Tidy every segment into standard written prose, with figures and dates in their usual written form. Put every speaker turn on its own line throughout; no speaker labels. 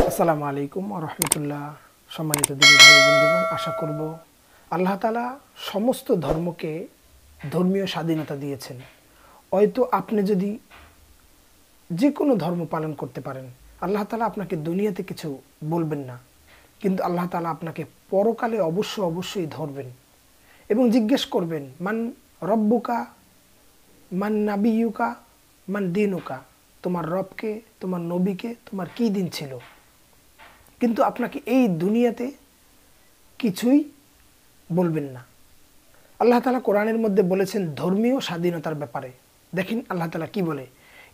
আসসালামু আলাইকুম ওয়া রাহমাতুল্লাহ। সম্মানিত দিনী ভাই বন্ধুগণ, আশা করব আল্লাহ তাআলা সমস্ত ধর্মকে ধর্মীয় স্বাধীনতা দিয়েছেন। হয়তো আপনি যদি যে কোনো ধর্ম পালন করতে পারেন, আল্লাহ তাআলা আপনাকে দুনিয়াতে কিছু বলবেন না, কিন্তু আল্লাহ তাআলা আপনাকে পরকালে অবশ্যই ধরবেন এবং জিজ্ঞেস করবেন, মান রব্বুকা, মান নাবিয়ুকা, মান দিনুকা। তোমার রবকে, তোমার নবীকে, তোমার কী দিন ছিল। কিন্তু আপনাকে এই দুনিয়াতে কিছুই বলবেন না। আল্লাহ তাআলা কোরআনের মধ্যে বলেছেন ধর্মীয় স্বাধীনতার ব্যাপারে। দেখেন আল্লাহ তাআলা কি বলে,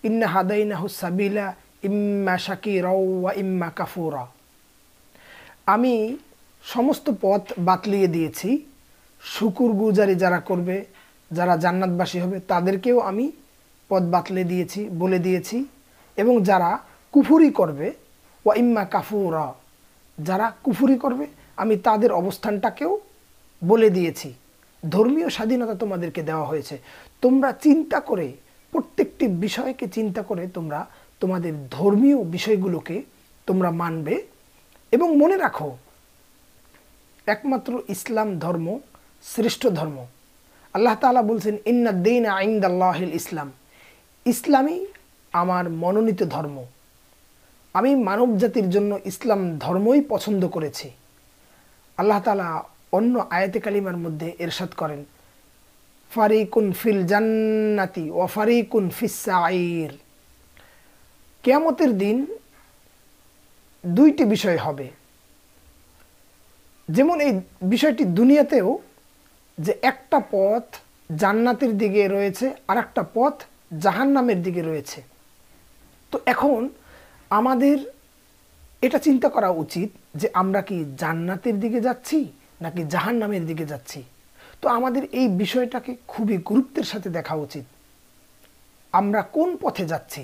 ইন্না হাদাইনাহু সাবিলা ইম্মা শাকিরা ওয়া ইম্মা কাফুরা। আমি সমস্ত পথ বাতলিয়ে দিয়েছি। শুকরগুজারি যারা করবে, যারা জান্নাতবাসী হবে, তাদেরকেও আমি পথ বাতলে দিয়েছি, বলে দিয়েছি। এবং যারা কুফরি করবে, ওয়া ইম্মা কাফুরা, যারা কুফরি করবে, আমি তাদের অবস্থানটাকেও বলে দিয়েছি। ধর্মীয় স্বাধীনতা তোমাদেরকে দেওয়া হয়েছে। তোমরা চিন্তা করে, প্রত্যেকটি বিষয়কে চিন্তা করে তোমরা তোমাদের ধর্মীয় বিষয়গুলোকে তোমরা মানবে। এবং মনে রাখো, একমাত্র ইসলাম ধর্ম শ্রেষ্ঠ ধর্ম। আল্লাহ তাআলা বলছেন, ইন্না দীনা ইনদাল্লাহিল ইসলাম। ইসলামই আমার মনোনীত ধর্ম। আমি মানব জাতির জন্য ইসলাম ধর্মই পছন্দ করেছি। আল্লাহ তাআলা অন্য আয়াতে কালিমার মধ্যে ইরশাদ করেন, ফারিকুন ফিল জান্নাতি ওয়া ফারিকুন ফিস সাঈর। কিয়ামতের দিন দুইটি বিষয় হবে। যেমন এই বিষয়টি দুনিয়াতেও, যে একটা পথ জান্নাতের দিকে রয়েছে আর একটা পথ জাহান্নামের দিকে রয়েছে। তো এখন আমাদের এটা চিন্তা করা উচিত যে আমরা কি জান্নাতের দিকে যাচ্ছি নাকি জাহান্নামের দিকে যাচ্ছি। তো আমাদের এই বিষয়টাকে খুবই গুরুত্বের সাথে দেখা উচিত। আমরা কোন পথে যাচ্ছি,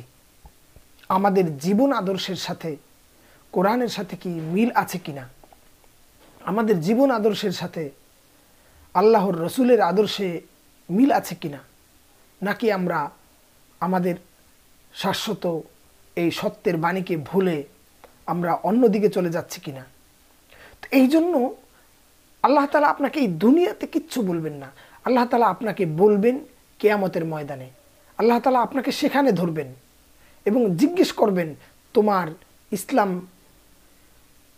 আমাদের জীবন আদর্শের সাথে কোরআনের সাথে কি মিল আছে কিনা, আমাদের জীবন আদর্শের সাথে আল্লাহর রসুলের আদর্শে মিল আছে কিনা, নাকি আমরা আমাদের শাশ্বত এই সত্যের বাণীকে ভুলে আমরা অন্যদিকে চলে যাচ্ছি কিনা। তো এই জন্য আল্লাহ তাআলা আপনাকে এই দুনিয়াতে কিচ্ছু বলবেন না। আল্লাহ তাআলা আপনাকে বলবেন কিয়ামতের ময়দানে। আল্লাহ তাআলা আপনাকে সেখানে ধরবেন এবং জিজ্ঞেস করবেন, তোমার ইসলাম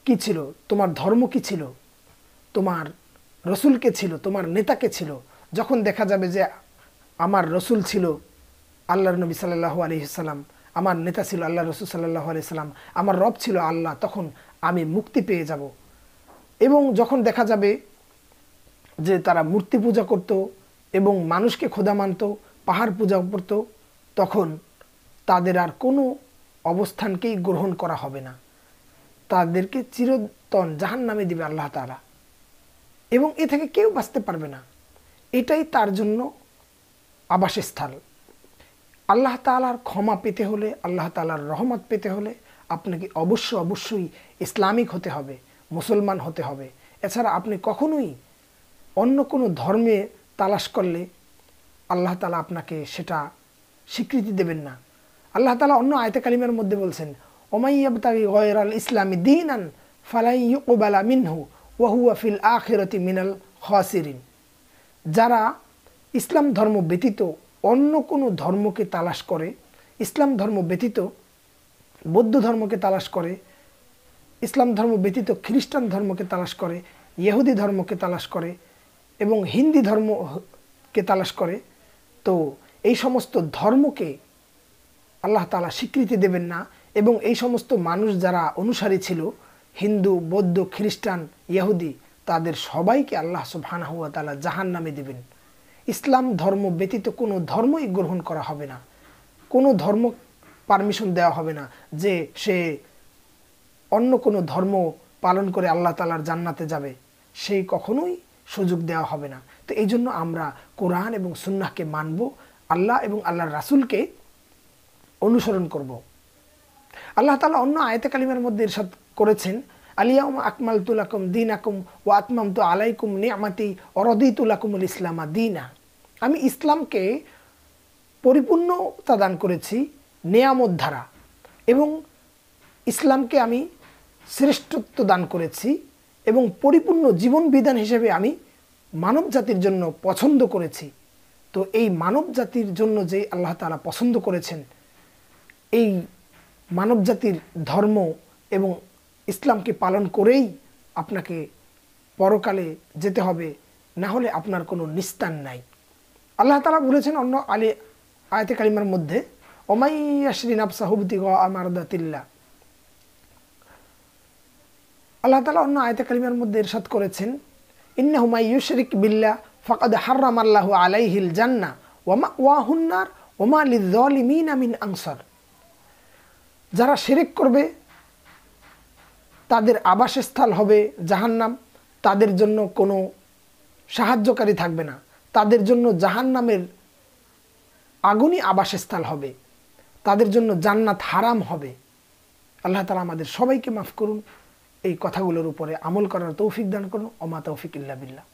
কি ছিল, তোমার ধর্ম কি ছিল, তোমার রসুল কে ছিল, তোমার নেতা কে ছিল। যখন দেখা যাবে যে আমার রসুল ছিল আল্লাহর নবী সাল্লাল্লাহু আলাইহি সাল্লাম, আমার নেতা ছিল আল্লাহ রসুল সাল্লাল্লাহু আলাইহি সাল্লাম, আমার রব ছিল আল্লাহ, তখন আমি মুক্তি পেয়ে যাব। এবং যখন দেখা যাবে যে তারা মূর্তি পূজা করত এবং মানুষকে খোদা মানত, পাহাড় পূজা করত, তখন তাদের আর কোনো অবস্থানকেই গ্রহণ করা হবে না। তাদেরকে চিরন্তন জাহান্নামে দিবে আল্লাহ তাআলা এবং এ থেকে কেউ বাঁচতে পারবে না। এটাই তার জন্য আবাসস্থল। আল্লাহ তাআলার ক্ষমা পেতে হলে, আল্লাহ তাআলার রহমত পেতে হলে আপনাকে অবশ্যই ইসলামিক হতে হবে, মুসলমান হতে হবে। এছাড়া আপনি কখনোই অন্য কোনো ধর্মে তালাশ করলে আল্লাহ তাআলা আপনাকে সেটা স্বীকৃতি দেবেন না। আল্লাহ তাআলা অন্য আয়াতে কালিমার মধ্যে বলছেন, ওমাই ইয়াবতাগি গায়রাল ইসলামি দীনান ফালাই ইউকবালা মিনহু ওয়া হুয়া ফিল আখিরাতি মিনাল খাসিরিন। যারা ইসলাম ধর্ম ব্যতীত অন্য কোনো ধর্মকে তালাশ করে, ইসলাম ধর্ম ব্যতীত বৌদ্ধ ধর্মকে তালাশ করে, ইসলাম ধর্ম ব্যতীত খ্রিস্টান ধর্মকে তালাশ করে, ইহুদি ধর্মকে তালাশ করে এবং হিন্দি ধর্মকে তালাশ করে, তো এই সমস্ত ধর্মকে আল্লাহ তাআলা স্বীকৃতি দেবেন না। এবং এই সমস্ত মানুষ যারা অনুসারী ছিল, হিন্দু, বৌদ্ধ, খ্রিস্টান, ইহুদি, তাদের সবাইকে আল্লাহ সুবহানাহু ওয়া তাআলা জাহান্নামে দিবেন। ইসলাম ধর্ম ব্যতীত কোনো ধর্মই গ্রহণ করা হবে না। কোনো ধর্ম পারমিশন দেওয়া হবে না যে সে অন্য কোনো ধর্ম পালন করে আল্লাহ তাআলার জান্নাতে যাবে, সেই কখনোই সুযোগ দেওয়া হবে না। তো এই জন্য আমরা কোরআন এবং সুন্নাহকে মানব, আল্লাহ এবং আল্লাহর রাসূলকে অনুসরণ করব। আল্লাহ তাআলা অন্য আয়াতে কালিমার মধ্যে ইরশাদ করেছেন, আলিয়াউমা আকমালতু লাকুম দীনাকুম ওয়া আতমামতু আলাইকুম নি'মাতি ওয়া রাদিতু লাকুমুল ইসলামা দীনা। আমি ইসলামকে পরিপূর্ণতা দান করেছি নেয়ামত দ্বারা এবং ইসলামকে আমি শ্রেষ্ঠত্ব দান করেছি এবং পরিপূর্ণ জীবন বিধান হিসেবে আমি মানব জাতির জন্য পছন্দ করেছি। তো এই মানব জাতির জন্য যে আল্লাহ তাআলা পছন্দ করেছেন, এই মানব জাতির ধর্ম এবং ইসলামকে পালন করেই আপনাকে পরকালে যেতে হবে, না হলে আপনার কোনো নিস্তার নাই। আল্লাহ তাআলা বলেছেন অন্য আয়াতে কারিমার মধ্যে, ওমাই ইয়াশরি নাফসাহু ইবতিগা মারদাতিল্লাহ। আল্লাহ তাআলা অন্য আয়াতে কারিমার মধ্যে ইরশাদ করেছেন, ইন্নাহু মান ইউশরিক বিল্লাহ ফাকাদ হাররামাল্লাহু আলাইহিল জান্নাহ ওয়া মাওয়াহুন নার ওয়া মা লিয-যালিমিনা মিন আনসার। যারা শিরক করবে তাদের আবাসস্থল হবে জাহান্নাম, তাদের জন্য কোনো সাহায্যকারী থাকবে না, তাদের জন্য জাহান্নামের আগুনই আবাসস্থল হবে, তাদের জন্য জান্নাত হারাম হবে। আল্লাহ তাআলা আমাদের সবাইকে মাফ করুন, এই কথাগুলোর উপরে আমল করার তৌফিক দান করুন। ওমা তৌফিক ইল্লা বিল্লাহ।